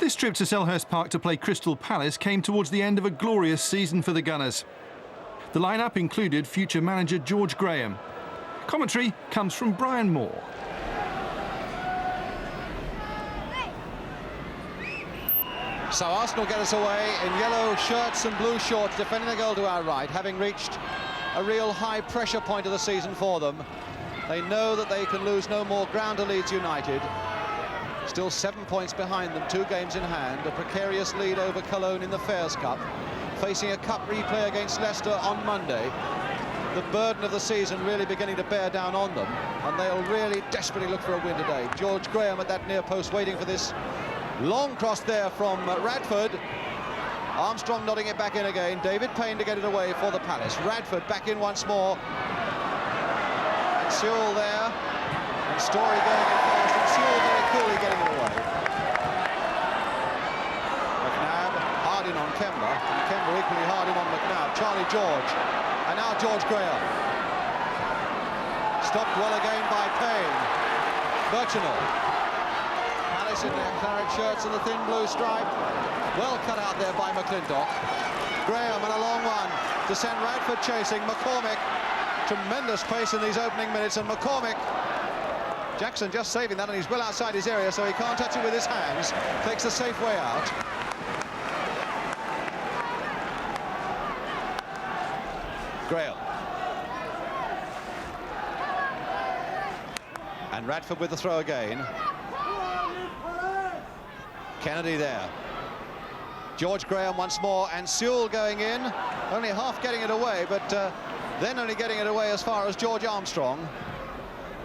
This trip to Selhurst Park to play Crystal Palace came towards the end of a glorious season for the Gunners. The lineup included future manager George Graham. Commentary comes from Brian Moore. So Arsenal get us away in yellow shirts and blue shorts, defending the goal to our right, having reached a real high pressure point of the season for them. They know that they can lose no more ground to Leeds United. Still 7 points behind them, 2 games in hand, a precarious lead over Cologne in the Fairs Cup, facing a cup replay against Leicester on Monday. The burden of the season really beginning to bear down on them, and they'll really desperately look for a win today. George Graham at that near post waiting for this long cross there from Radford. Armstrong nodding it back in again. David Payne to get it away for the Palace. Radford back in once more. And Sewell there. And Story going in fast. And Sewell very coolly getting it away. McNabb hard in on Kemba. And Kemba equally hard in on McNabb. Charlie George. And now George Graham. Stopped well again by Payne. Birchinall. Palace in their claret shirts and the thin blue stripe. Well cut out there by McClintock. Graham and a long one to send Radford chasing. McCormick, tremendous pace in these opening minutes, and McCormick, Jackson just saving that, and he's well outside his area, so he can't touch it with his hands. Takes the safe way out. Graham. And Radford with the throw again. Kennedy there. George Graham once more, and Sewell going in, only half getting it away, but then only getting it away as far as George Armstrong.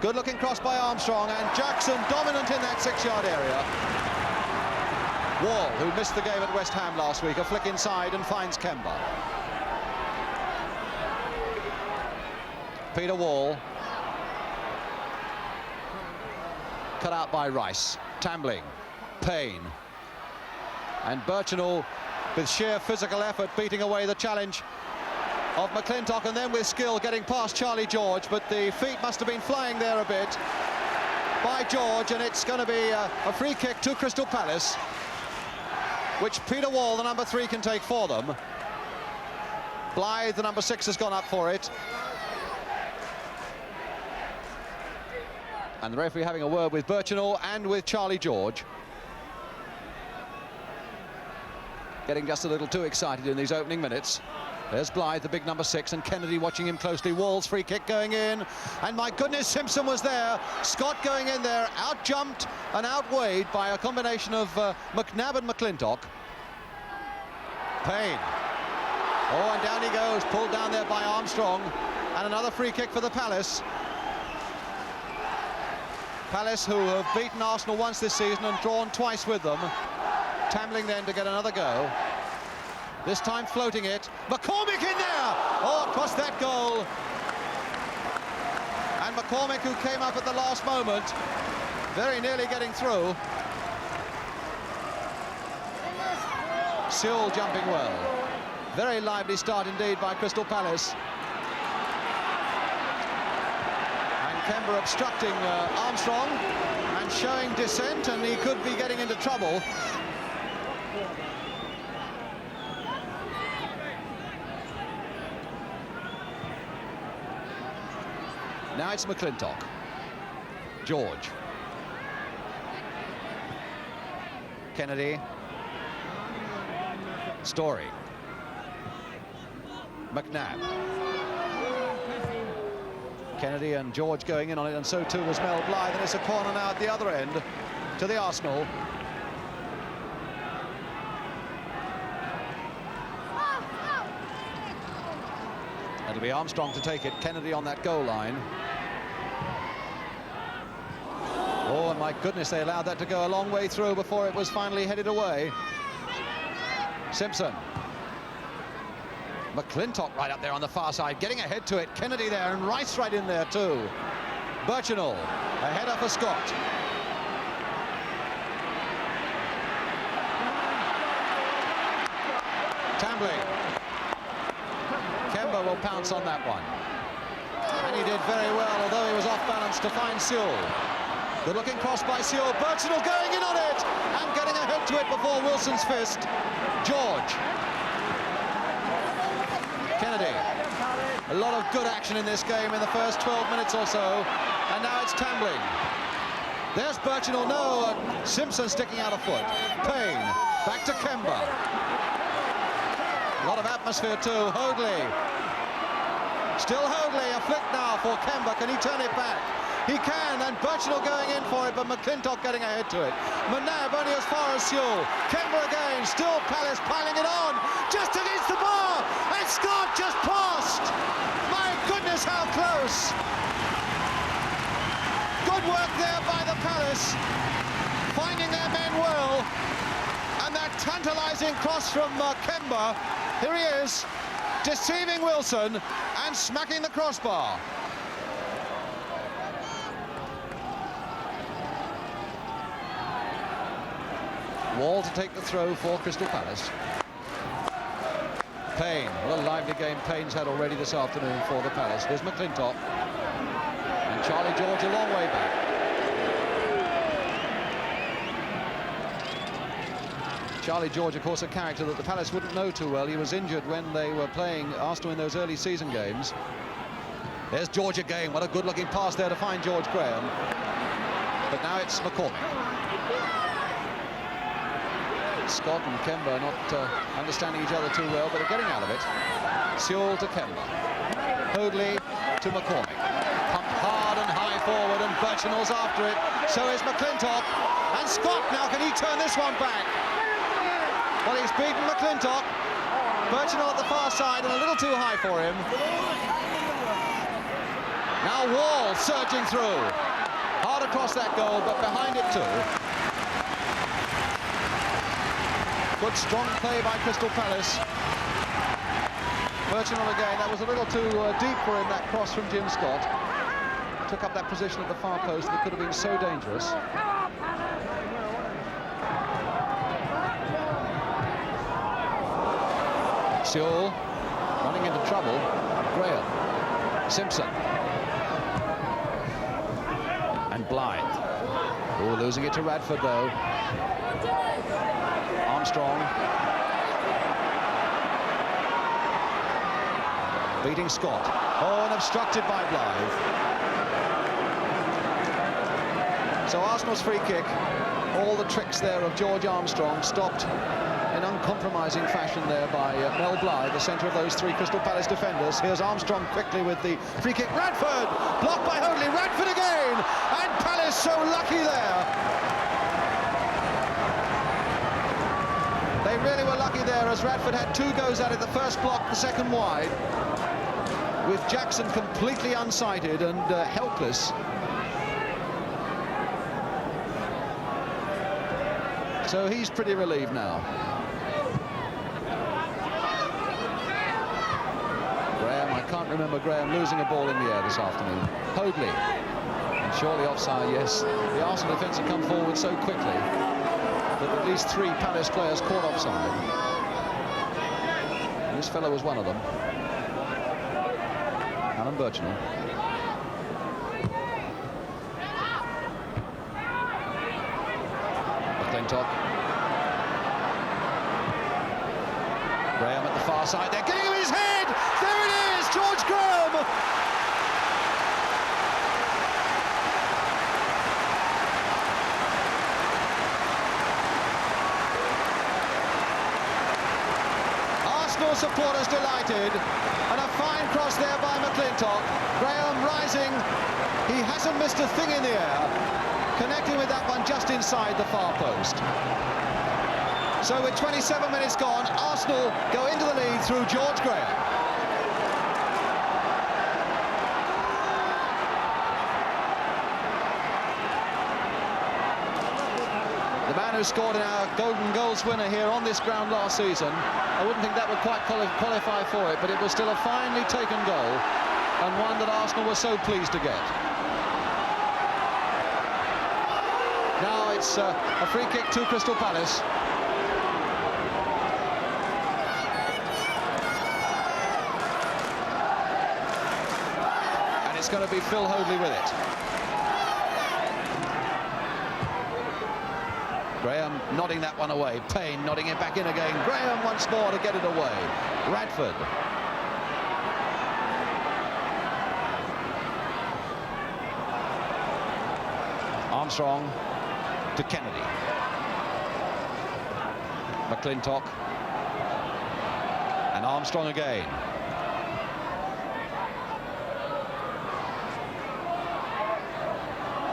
Good looking cross by Armstrong, and Jackson dominant in that 6-yard area. Wall, who missed the game at West Ham last week, a flick inside and finds Kemba. Peter Wall. Cut out by Rice. Tambling. Payne. And Birchinall, with sheer physical effort, beating away the challenge of McClintock, and then with skill getting past Charlie George, but the feet must have been flying there a bit by George, and it's going to be a free kick to Crystal Palace, which Peter Wall, the number 3, can take for them. Blythe, the number 6, has gone up for it. And the referee having a word with Birchinall and with Charlie George. Getting just a little too excited in these opening minutes. There's Blythe, the big number 6, and Kennedy watching him closely. Wall's free kick going in, and my goodness, Simpson was there. Scott going in there, out-jumped and outweighed by a combination of McNabb and McClintock. Payne. Oh, and down he goes, pulled down there by Armstrong, and another free kick for the Palace. Palace, who have beaten Arsenal once this season and drawn twice with them. Tambling then to get another go. This time floating it. McCormick in there! Oh, across that goal. And McCormick, who came up at the last moment, very nearly getting through. Sewell jumping well. Very lively start indeed by Crystal Palace. And Kemba obstructing Armstrong and showing dissent, and he could be getting into trouble. Now it's McClintock. George. Kennedy. Story. McNabb. Kennedy and George going in on it, and so too was Mel Blythe, and it's a corner now at the other end to the Arsenal. It'll be Armstrong to take it. Kennedy on that goal line. Oh, and my goodness, they allowed that to go a long way through before it was finally headed away. Simpson. McClintock right up there on the far side, getting ahead to it. Kennedy there, and Rice right in there too. Birchinall, a header for Scott. Tambling. Kemba will pounce on that one. And he did very well, although he was off balance, to find Sewell. Good looking cross by Sewell. Birchinall going in on it and getting ahead to it before Wilson's fist. George. Kennedy. A lot of good action in this game in the first 12 minutes or so, and now it's Tambling. There's Birchinall, no, Simpson sticking out a foot. Payne, back to Kemba. A lot of atmosphere too, Hoadley. Still Hoadley, a flick now for Kemba, can he turn it back? He can, and Birchinall going in for it, but McClintock getting ahead to it. McNabb only as far as Sewell. Kemba again, still Palace piling it on, just against the bar, and Scott just passed. My goodness, how close. Good work there by the Palace, finding their men well, and that tantalising cross from Kemba. Here he is, deceiving Wilson and smacking the crossbar. Wall to take the throw for Crystal Palace. Payne, what a lively game Payne's had already this afternoon for the Palace. Here's McClintock. And Charlie George a long way back. Charlie George, of course, a character that the Palace wouldn't know too well. He was injured when they were playing Arsenal in those early season games. There's George again. What a good-looking pass there to find George Graham. But now it's McCormick. Scott and Kemba not understanding each other too well, but they're getting out of it. Sewell to Kemba. Hoadley to McCormick. Pumped hard and high forward, and Birchinall's after it. So is McClintock. And Scott now, can he turn this one back? Well, he's beaten McClintock. Birchinall at the far side and a little too high for him. Now Wall surging through. Hard across that goal, but behind it too. Good strong play by Crystal Palace. Birchinall again, that was a little too deep for him, that cross from Jim Scott. Took up that position at the far post that could have been so dangerous. Sewell running into trouble. Graham. Simpson. And Blythe. Oh, losing it to Radford though. Armstrong. Beating Scott. Oh, and obstructed by Blythe. So Arsenal's free kick, all the tricks there of George Armstrong stopped in uncompromising fashion there by Mel Blythe, the centre of those three Crystal Palace defenders. Here's Armstrong quickly with the free kick. Radford! Blocked by Hoadley. Radford again! And Palace so lucky there. They really were lucky there, as Radford had two goes at it, the first block, the second wide, with Jackson completely unsighted and helpless. So he's pretty relieved now. Graham, I can't remember Graham losing a ball in the air this afternoon. Hoadley, and surely offside, yes. The Arsenal defence had come forward so quickly that at least three Palace players caught offside. And this fellow was one of them. Alan Birchinall. McClintock. Graham at the far side. They're getting him in his head. There it is, George Graham. Arsenal supporters delighted, and a fine cross there by McClintock. Graham rising. He hasn't missed a thing in the air, connecting with that one just inside the far post. So with 27 minutes gone, Arsenal go into the lead through George Graham. The man who scored in our Golden Goals winner here on this ground last season, I wouldn't think that would quite qualify for it, but it was still a finely taken goal, and one that Arsenal were so pleased to get. Now it's a free kick to Crystal Palace. And it's going to be Phil Hoadley with it. Graham nodding that one away. Payne nodding it back in again. Graham once more to get it away. Radford. Armstrong to Kennedy. McClintock. And Armstrong again.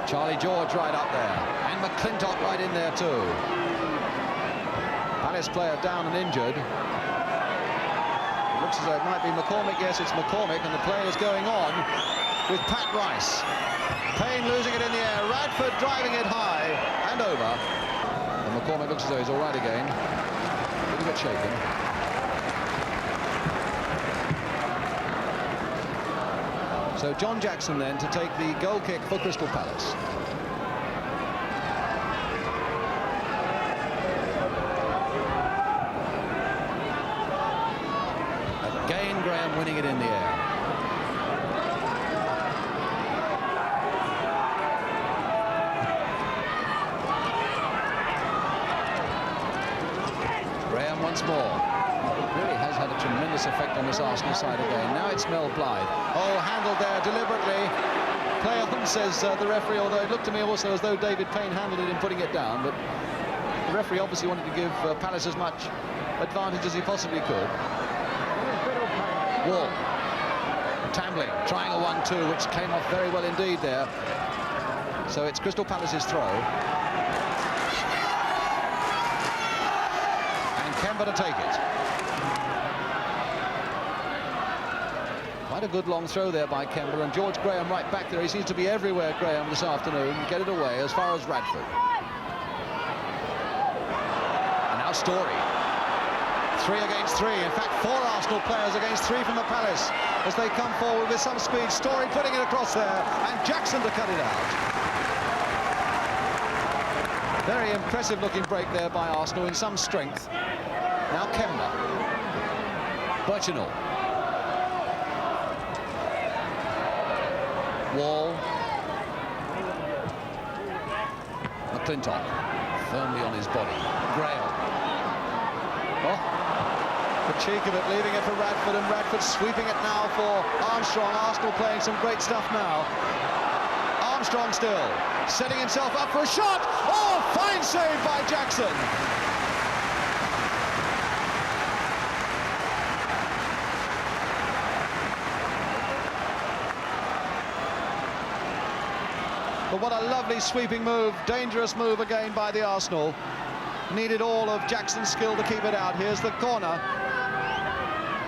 Charlie George right up there, and McClintock right in there too. Palace player down and injured. It looks as though it might be McCormick. Yes, it's McCormick, and the play is going on with Pat Rice. Payne losing it in the air, Radford driving it high and over. And McCormick looks as though he's all right again. A little bit shaken. So John Jackson then to take the goal kick for Crystal Palace. Again Graham winning it in the air. Graham once more. Really has had a tremendous effect on this Arsenal side again. Now it's Mel Blythe. Oh, handled there deliberately. Play on, says the referee, although it looked to me also as though David Payne handled it in putting it down, but the referee obviously wanted to give Palace as much advantage as he possibly could. Wall. Tambling, trying a 1-2, which came off very well indeed there. So it's Crystal Palace's throw. Kemba to take it. Quite a good long throw there by Kemba, and George Graham right back there. He seems to be everywhere, Graham, this afternoon. Get it away as far as Radford. And now Story. 3 against 3. In fact, 4 Arsenal players against 3 from the Palace as they come forward with some speed. Story putting it across there, and Jackson to cut it out. Very impressive looking break there by Arsenal in some strength. Now Kemba. Birchinall. Wall. McClintock. Firmly on his body. Graham. Oh, the cheek of it, leaving it for Radford, and Radford sweeping it now for Armstrong. Arsenal playing some great stuff now. Armstrong still setting himself up for a shot. Oh, fine save by Jackson. But what a lovely sweeping move, dangerous move again by the Arsenal. Needed all of Jackson's skill to keep it out. Here's the corner.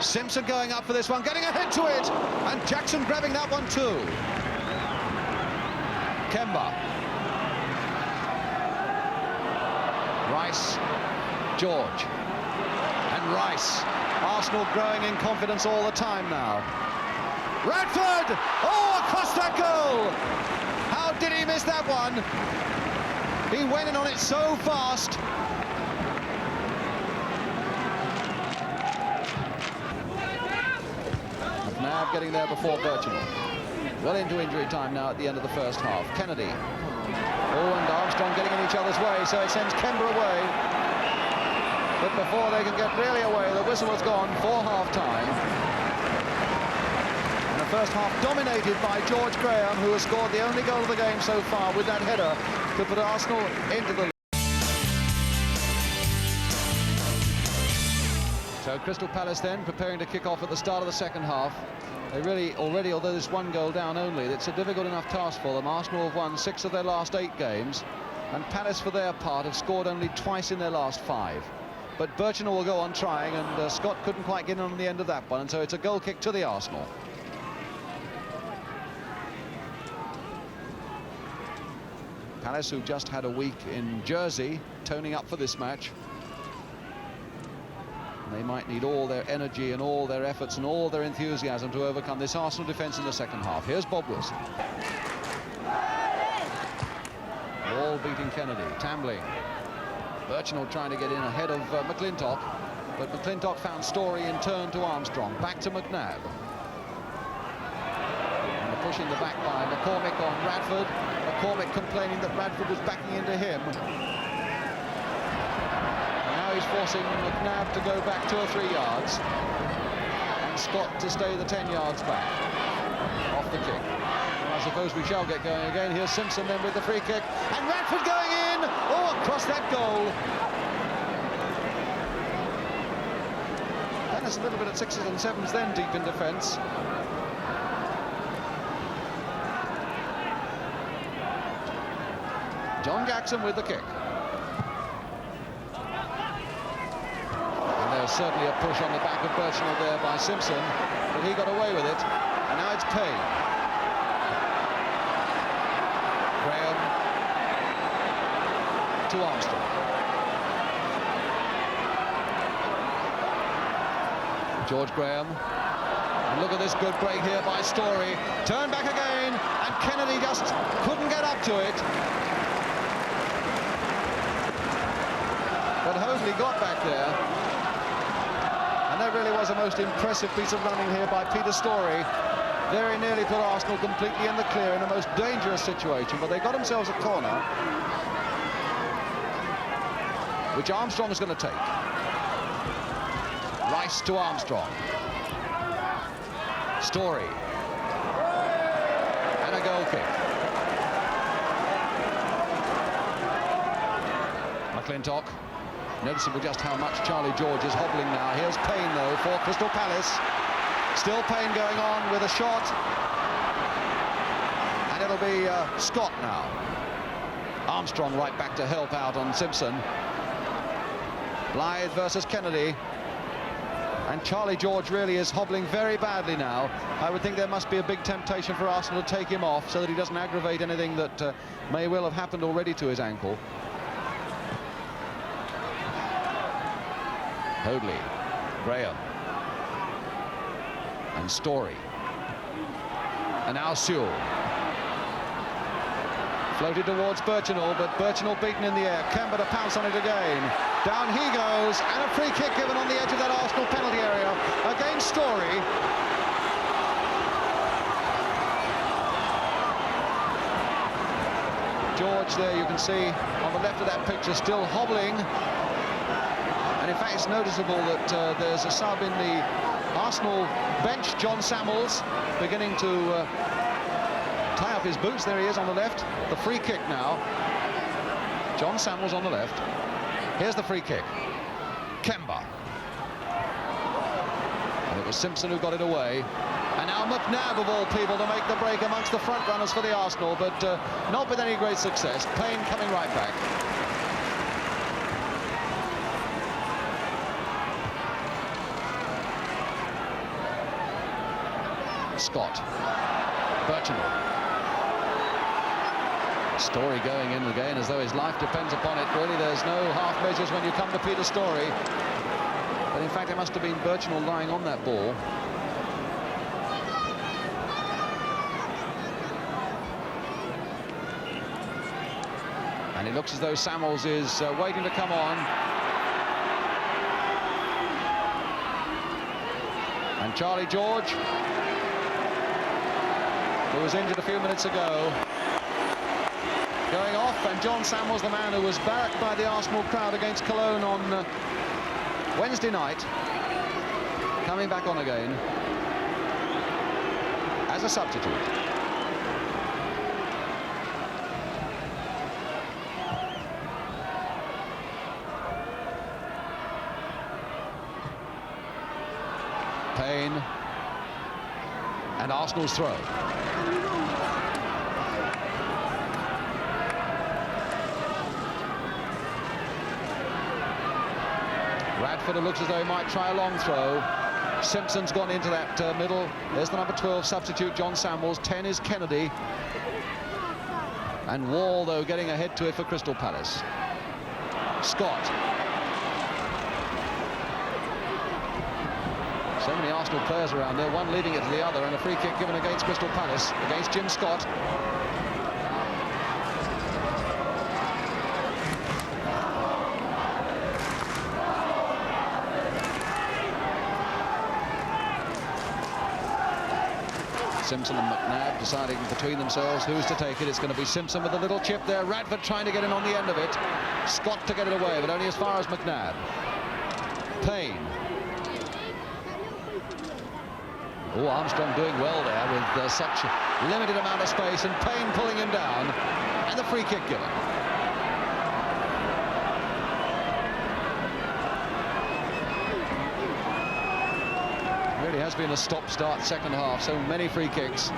Simpson going up for this one, getting ahead to it, and Jackson grabbing that one too. Kemba. Rice. George. And Rice. Arsenal growing in confidence all the time now. Radford! Oh, across that goal! How did he miss that one? He went in on it so fast. McNabb getting there before Birchinall. Well into injury time now at the end of the first half. Kennedy. Oh, and Armstrong getting in each other's way, so it sends Kemba away. But before they can get really away, the whistle has gone for half-time. First half dominated by George Graham, who has scored the only goal of the game so far with that header to put Arsenal into the lead. So Crystal Palace then preparing to kick off at the start of the second half. They really already, although there's 1 goal down only, it's a difficult enough task for them. Arsenal have won 6 of their last 8 games, and Palace for their part have scored only twice in their last 5. But Birchinall will go on trying, and Scott couldn't quite get in on the end of that one, and so it's a goal kick to the Arsenal. Palace, who just had a week in Jersey, toning up for this match. They might need all their energy and all their efforts and all their enthusiasm to overcome this Arsenal defence in the second half. Here's Bob Wilson. Wall beating Kennedy, Tambling. Birchinall trying to get in ahead of McClintock, but McClintock found Story in turn to Armstrong. Back to McNabb. And the push in the back by McCormick on Radford. McCormick complaining that Radford was backing into him. he's forcing McNabb to go back 2 or 3 yards. And Scott to stay the 10 yards back. Off the kick. And I suppose we shall get going again. Here's Simpson then with the free kick. And Radford going in! Oh, across that goal. And it's a little bit at 6s and 7s then, deep in defence. John Jackson with the kick. And there's certainly a push on the back of Birchnell there by Simpson, but he got away with it. And now it's Payne. Graham to Armstrong. George Graham. And look at this good break here by Story. Turn back again, and Kennedy just couldn't get up to it. But Hoadley got back there. And that really was a most impressive piece of running here by Peter Story. Very nearly put Arsenal completely in the clear in a most dangerous situation, but they got themselves a corner, which Armstrong is going to take. Rice to Armstrong. Story. And a goal kick. McClintock. Noticeable just how much Charlie George is hobbling now. Here's Payne, though, for Crystal Palace. Still Payne going on with a shot. And it'll be Scott now. Armstrong right back to help out on Simpson. Blythe versus Kennedy. And Charlie George really is hobbling very badly now. I would think there must be a big temptation for Arsenal to take him off so that he doesn't aggravate anything that may well have happened already to his ankle. Hoadley, Graham, and Story, and now Sewell. Floated towards Birchnell, but Birchnell beaten in the air. Kemba to pounce on it again. Down he goes, and a free kick given on the edge of that Arsenal penalty area against Story. George there, you can see on the left of that picture, still hobbling. And in fact, it's noticeable that there's a sub in the Arsenal bench, John Samuels, beginning to tie up his boots. There he is on the left. The free kick now. John Samuels on the left. Here's the free kick. Kemba. And it was Simpson who got it away. And now McNabb, of all people, to make the break amongst the front runners for the Arsenal, but not with any great success. Payne coming right back. Scott. Birchnell. Story going in again as though his life depends upon it. Really, there's no half measures when you come to Peter Story. But in fact, it must have been Birchnell lying on that ball. And it looks as though Samuels is waiting to come on. And Charlie George, who was injured a few minutes ago, going off, and John Samuels, the man who was barracked by the Arsenal crowd against Cologne on Wednesday night, coming back on again as a substitute. Payne, and Arsenal's throw. Radford looks as though he might try a long throw. Simpson's gone into that middle. There's the number 12 substitute, John Samuels. 10 is Kennedy. And Wall, though, getting ahead to it for Crystal Palace. Scott. So many Arsenal players around there, one leading it to the other, and a free kick given against Crystal Palace, against Jim Scott. Simpson and McNabb deciding between themselves who's to take it. It's going to be Simpson with a little chip there. Radford trying to get in on the end of it. Scott to get it away, but only as far as McNabb. Payne. Oh, Armstrong doing well there with such a limited amount of space, and Payne pulling him down, and the free kick given. Really has been a stop-start second half, so many free kicks.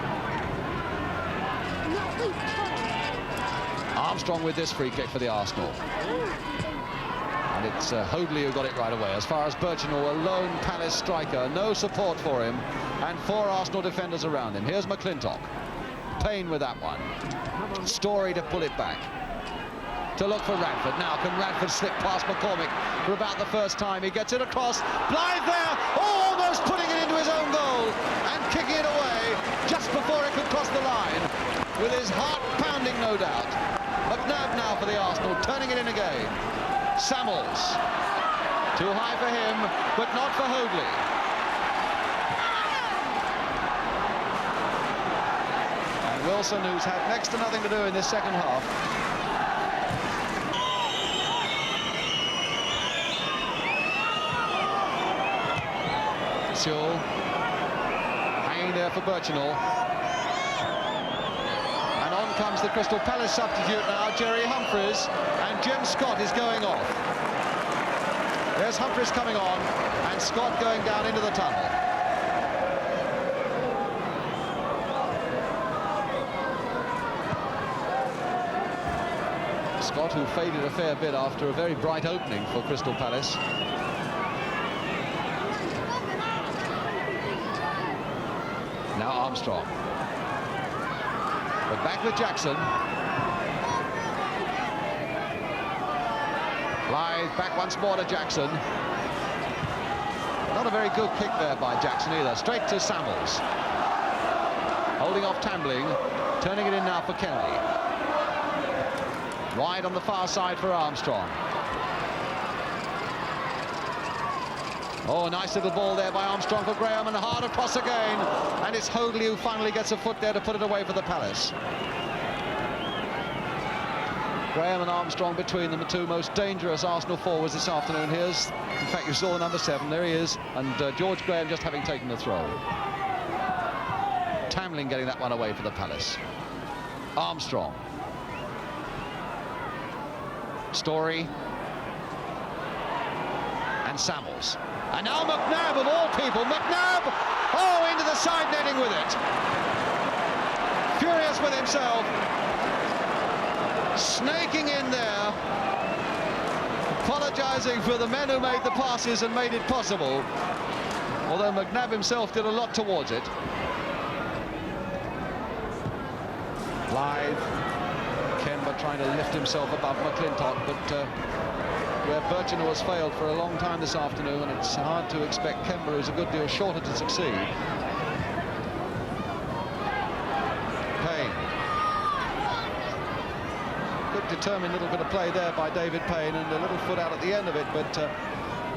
Armstrong with this free kick for the Arsenal. And it's Hoadley who got it right away. As far as Birchinall, a lone Palace striker, no support for him, and 4 Arsenal defenders around him. Here's McClintock. Payne with that one. Story to pull it back. To look for Radford. Now can Radford slip past McCormick for about the first time? He gets it across. Blythe there, almost putting it into his own goal and kicking it away just before it could cross the line, with his heart pounding, no doubt. McNabb now for the Arsenal, turning it in again. Samuels. Too high for him, but not for Hoadley. And Wilson, who's had next to nothing to do in this second half. Sewell hanging there for Birchinall. And on comes the Crystal Palace substitute now, Jerry Humphries, and Jim Scott is going off. There's Humphries coming on, and Scott going down into the tunnel. Scott, who faded a fair bit after a very bright opening for Crystal Palace. Now Armstrong. But back with Jackson. Blythe back once more to Jackson. Not a very good kick there by Jackson either. Straight to Samuels. Holding off Tambling. Turning it in now for Kennedy. Wide on the far side for Armstrong. Oh, nice little ball there by Armstrong for Graham, and hard across again. And it's Hoadley who finally gets a foot there to put it away for the Palace. Graham and Armstrong between them, the 2 most dangerous Arsenal forwards this afternoon. Here's, in fact, you saw the number 7, there he is, and George Graham just having taken the throw. Tambling getting that one away for the Palace. Armstrong. Story. And Samuels. And now McNabb, of all people, McNabb, oh, into the side netting with it. Furious with himself. Snaking in there. Apologising for the men who made the passes and made it possible. Although McNabb himself did a lot towards it. Blythe. Kemba trying to lift himself above McClintock, but where Birchinall has failed for a long time this afternoon, and it's hard to expect Kemba, who's a good deal shorter, to succeed. Payne. Good determined little bit of play there by David Payne, and a little foot out at the end of it, but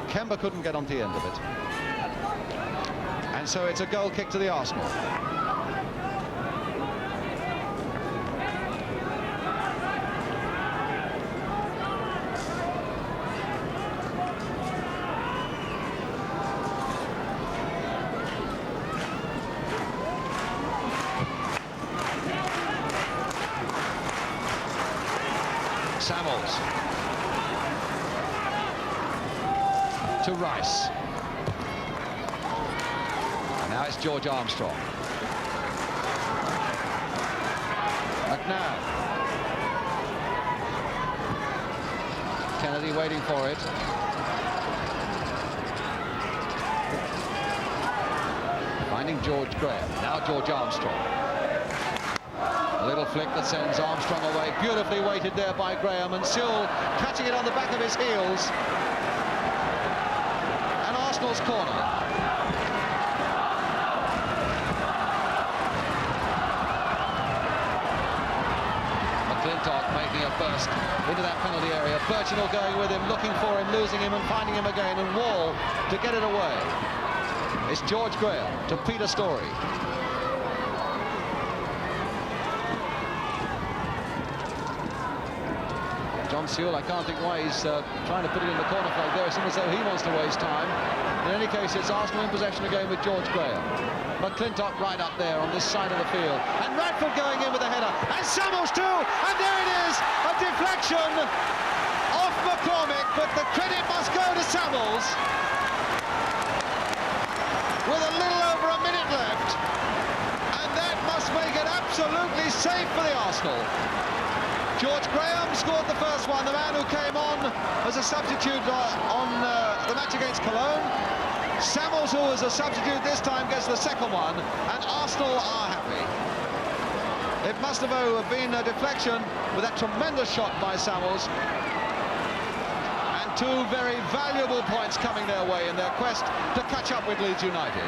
Kemba couldn't get on the end of it. And so it's a goal kick to the Arsenal. Samuels to Rice. And now it's George Armstrong. McNabb. Kennedy waiting for it. Finding George Graham. Now George Armstrong. A little flick that sends Armstrong away. Beautifully weighted there by Graham, and Sewell catching it on the back of his heels. And Arsenal's corner. McClintock making a burst into that penalty area. Birchinall going with him, looking for him, losing him and finding him again, and Wall to get it away. It's George Graham to Peter Story. John Sewell. I can't think why he's trying to put it in the corner flag there. It's almost as though he wants to waste time. In any case, it's Arsenal in possession again with George Graham. McClintock right up there on this side of the field. And Radford going in with a header. And Samuels too! And there it is! A deflection off McCormick, but the credit must go to Samuels. With a little over a minute left. And that must make it absolutely safe for the Arsenal. George Graham scored the first one, the man who came on as a substitute on the match against Cologne. Samuels, who was a substitute this time, gets the second one, and Arsenal are happy. It must have been a deflection with that tremendous shot by Samuels. And two very valuable points coming their way in their quest to catch up with Leeds United.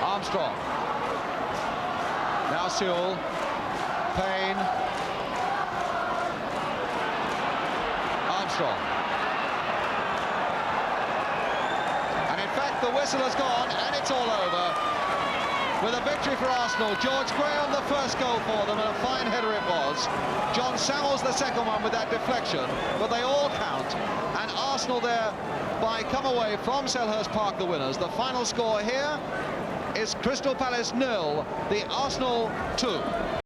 Armstrong. Now Sewell, Payne, Armstrong. And in fact, the whistle has gone, and it's all over. With a victory for Arsenal, George Graham the first goal for them, and a fine header it was. John Samuels the second one with that deflection, but they all count. And Arsenal thereby come away from Selhurst Park the winners. The final score here is Crystal Palace 0, the Arsenal 2.